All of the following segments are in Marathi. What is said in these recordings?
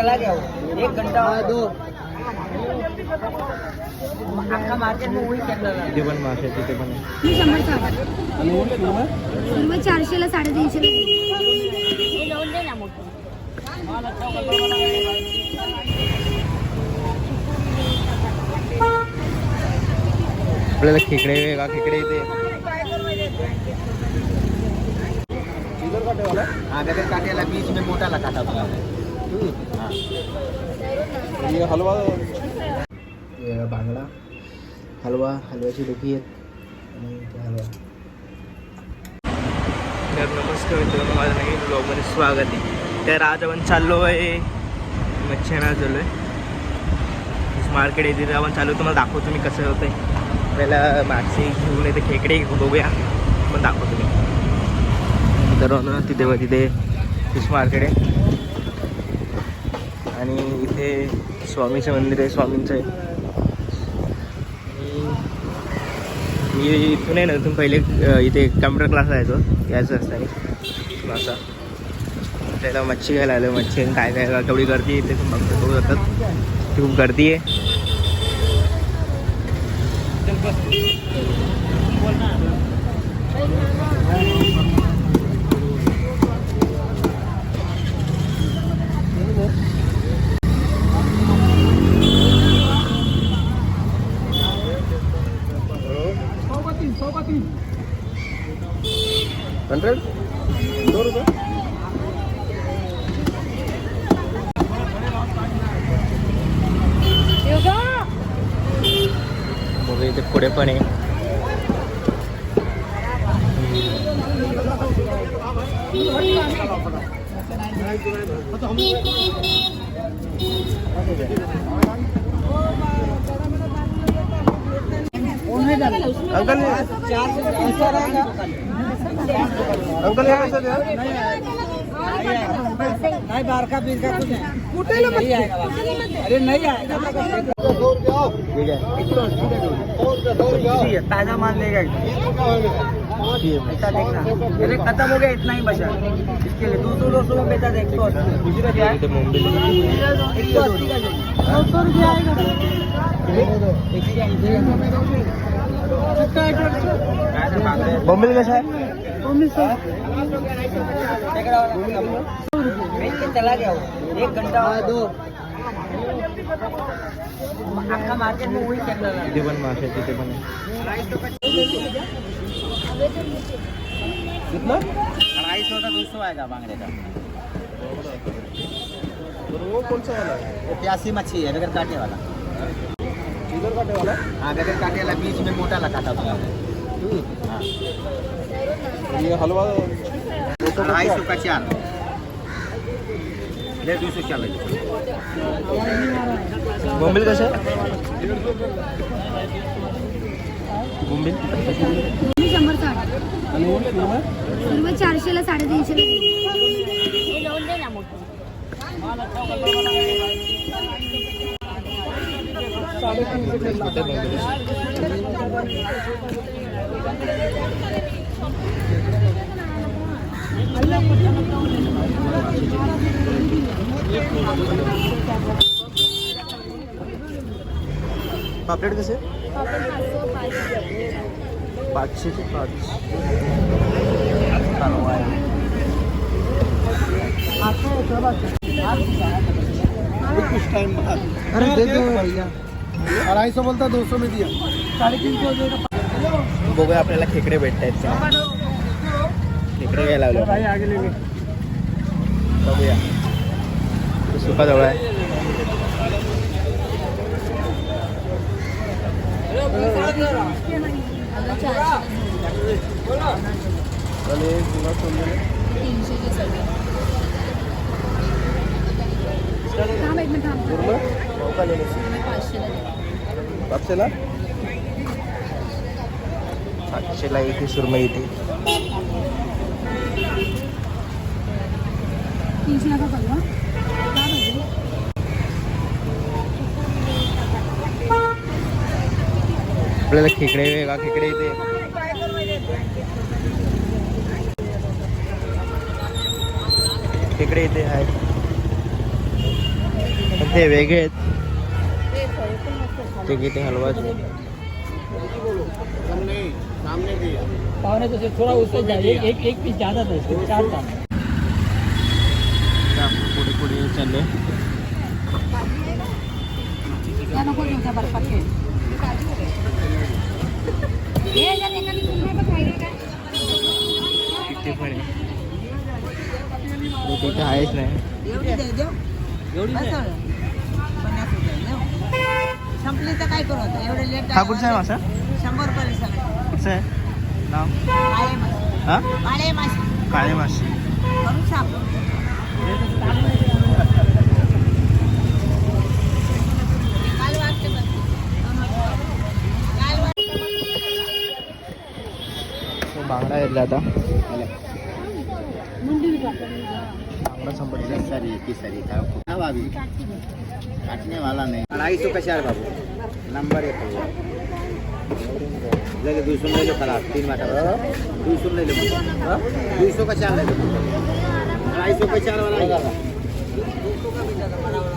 चला गया वो 1 घंटा दो अख्खा मार्केट में वही चल रहा है। तिथे पण मासे तिथे पण मी 100 सर्व 400 ला 350 आपल्याला खेकडे वेगळा खेकडे इथे हाँ गदर काटे वाला बीच में मोटा लगा था ये हलवा वेगळा बांगडा हलव्याची डोकी आहेत आणि हलवा. तर नमस्कार मित्रांनो, माझं नवीन ब्लॉगमध्ये स्वागत आहे. तर आज आपण चाललो आहे मच्छी आणायला चाललो आहे मार्केट आहे तिथे आपण चालू. तुम्हाला दाखवतो मी कसं होतं आहे. पहिला मासे घेऊन येते खेकडे बघूया पण दाखवतो मी. तर तिथे फिश मार्केट आहे आणि इथे स्वामीचं मंदिर आहे. स्वामींचं आहे. मी इथून आहे ना, इथून पहिले इथे कम्प्युटर क्लासला यायचं असताना असा त्याला मच्छी घ्यायला आलं. मच्छी काय काय तेवढी गर्दी इथे बघू जातात. खूप गर्दी आहे. बघा इथे पुढे पण आहे. अंकल अंकल नहीं बाहर का बीज का कुछ नहीं आएगा। अरे नहीं आएगा ताजा माल लेगा ऐसा देखना। अरे खत्म हो गया, इतना ही बचा इसके लिए 200 में बेचा था 180 गुजरात 180 का 900 रुपया आएगा। बॉम्बे कैसा है? चला गया वो 1 घंटा दो अख्खा मार्केट में वही चल रहा है। तिथे पण मासे तिथे पण कितना 250 का 200 आएगा बांगड़े का। वो कौन सा वाला है? वो प्यासी मच्छी है बगैर काटे वाला। इधर काटे वाला? हाँ बगैर काटे वाला बीच में मोटा लगा था। हाँ ये हलवा 250 का 4 200 चल रही। बोंबिल कसं आहे? बोंबिल मी 100 सर्व 400 ला 350 पापलेट कसे? 500 चे 5. कुछ टाइम बाद अरे दे दो भैया 250 बोलता 200 में दिया. 350 बघूया आपल्याला खेकडे भेटतायत का. खेकडे घ्यायला लागलो बघूया. सुका जवळ आहे. पाचशेला 500ला इथे सुरमई इथे 300 का पडला. आपल्याला खेकडे वेगळा खेकडे इथे खेकडे इथे आहेत. हे वेगळे आहेत. ते किती हलवा पावने तो थोड़ा उससे एक पीस ज़्यादा था इसको 4 था. पुढे पुढे चालले. किती पण आहे. तिथे आहेच नाही. संपली तर काय करू आता एवढे लेट हा कुठचा आहे मासा? 100 रुपये सगळं. कुठचा आहे नाव? काळे मासे. हा काळे मासे काळे मासे. करून साप. काल वाटते बघ. काल वाटते. तो बांगडा घेतला आता. बांगडा संपला. काटने वाला नहीं 250 का चार बाबू नंबर 1 लगे 200 ले लो खराब 3 माटा 200 ले लो 200 का चार ले लो 250 का चार वाला आएगा 200 का भी ज्यादा बड़ा वाला.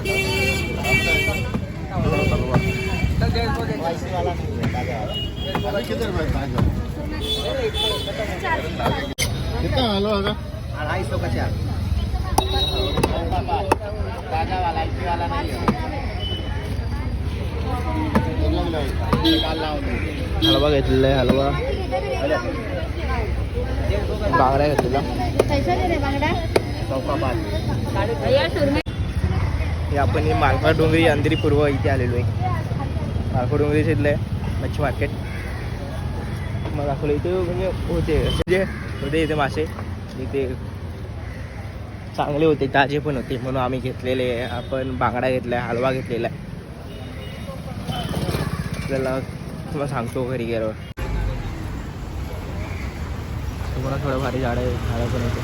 वाला नहीं है ताजा वाला किधर में ताजा कितना हलवा होगा 250 का चार ताजा वाला ऐसी वाला नहीं है हलवा घेतलेला आहे. हलवा बांगडा घेतलेला. हे आपण मालपाड डोंगरी अंधेरी पूर्व इथे आलेलो आहे. मालपाड डोंगरी इथलं आहे मच्छी मार्केट. मग दाखवलं इथे म्हणजे होते इथे मासे. इथे चांगले होते ताजे पण होते म्हणून आम्ही घेतलेले. आपण बांगडा घेतला आहे. हलवा घेतलेला आहे. आपल्याला तुम्हाला सांगतो घरी गेल्यावर. तुम्हाला थोडं भारी झाडं पण होते.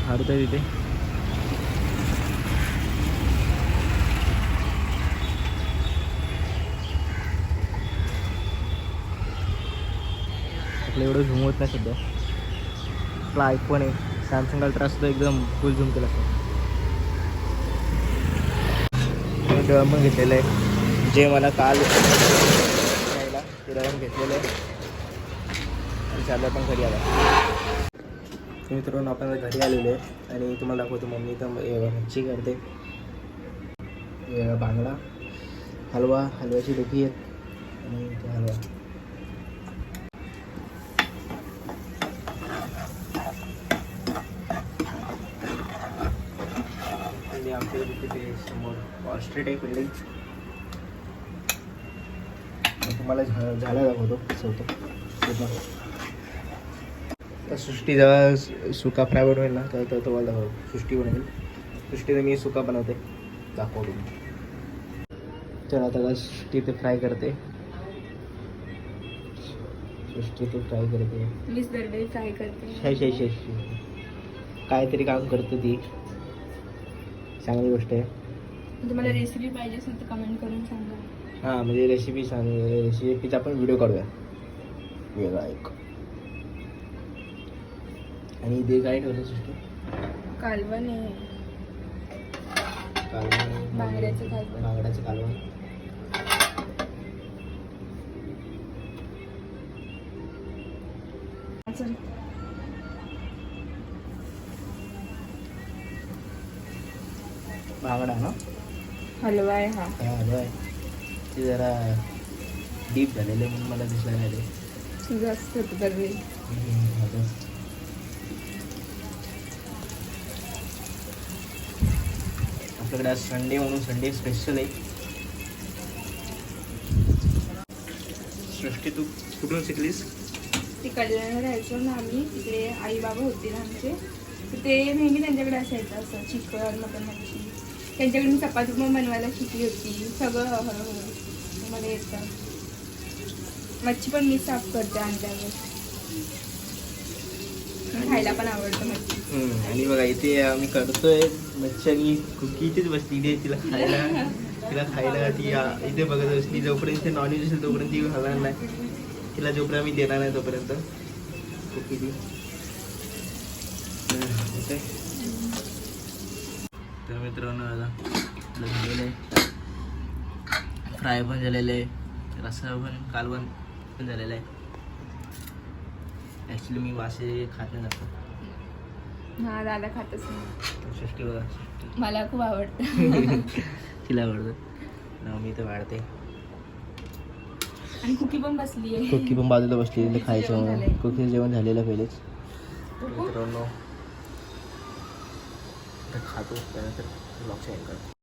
खारुत आहे तिथे. आपलं एवढं झूम होत नाही सध्या. आपला आयफोन आहे सॅमसंग अल्ट्रा सुद्धा एकदम फुल झूम केला असतो. ड्रम पण घेतलेलं आहे जे मला काल घ्यायला ते ड्रम घेतलेलं आहे. चाललं पण घरी आला. मित्रांनो आपण घरी आलेलो आहे आणि तुम्हाला दाखवतो. मम्मी तर मच्छी करते. बांगडा हलव्याची डोकी आहेत आणि ते हलवा. आमच्या तिथे समोर वॉल स्ट्रीट आहे बिल्डिंग. तुम्हाला झाला दाखवतो कसं होतं. तर सृष्टी जेव्हा सुका फ्राय बनवेल ना तर तुम्हाला दाखवतो. सृष्टी बनवेल. सृष्टीने मी सुका बनवते दाखवतो. तर आता सृष्टी ते फ्राय करते. सृष्टी ते फ्राय करते. मीच दरवेळी फ्राय करते. शे काहीतरी काम करते ती. चांगली गोष्ट आहे. तुम्हाला रेसिपी पाहिजे असेल तर कमेंट करून सांगा. हां म्हणजे रेसिपीचा आपण व्हिडिओ काढूया वेगळा एक. आणि ते काय ठेवलं सृष्टी? कालवण आहे. बांगड्याचं कालवण. बांगड्याचं कालवण. बांगडा ना हलवा आहे हा. हलवा आहे. ते जरा डीप झालेले म्हणून मला दिसला नाही. जास्त होतं दरवेळी. आपल्याकडे आज संडे म्हणून संडे स्पेशल आहे. सृष्टी तू कुठून शिकलीस? ती कल्याणला राहायचो ना आम्ही. तिकडे आई बाबा होते ना आमचे. तर ते नेहमी त्यांच्याकडे असायचं असं चिकन मटन मच्छी. त्यांच्याकडे मी चपाती पण बनवायला शिकली होती. सगळं हळूहळू मला येतं. मच्छी पण मी साफ करते अंड्यावर. खायला पण आवडतं मच्छी. आणि बघा इथे आम्ही करतोय मच्छी आणि कुकी इथेच बसली इथे तिला खायला ती इथे बघत बसली. जोपर्यंत इथे नॉनव्हेज असेल तोपर्यंत ती खाणार नाही. तिला जोपर्यंत आम्ही देणार नाही तोपर्यंत कुकी ती ओके. तर मित्रांनो आता झालेलं आहे, फ्राय पण झालेलं आहे, रस्सा पण कालवण पण झालेलं आहे. ॲक्च्युली मी मासे खात नाही जास्त. हा दादा खातच नाही. सृष्टी बघा, मला खूप आवडतं. तिला आवडतं ना, मी तर वाढते. आणि कुकी पण बसली आहे. कुकी पण बाजूला बसली जेवण खायचं. झालंय. कुकी जेवण झालेलं पहिलेच. मित्रांनो तर खातो त्यानंतर ब्लॉगचा एंड करतो.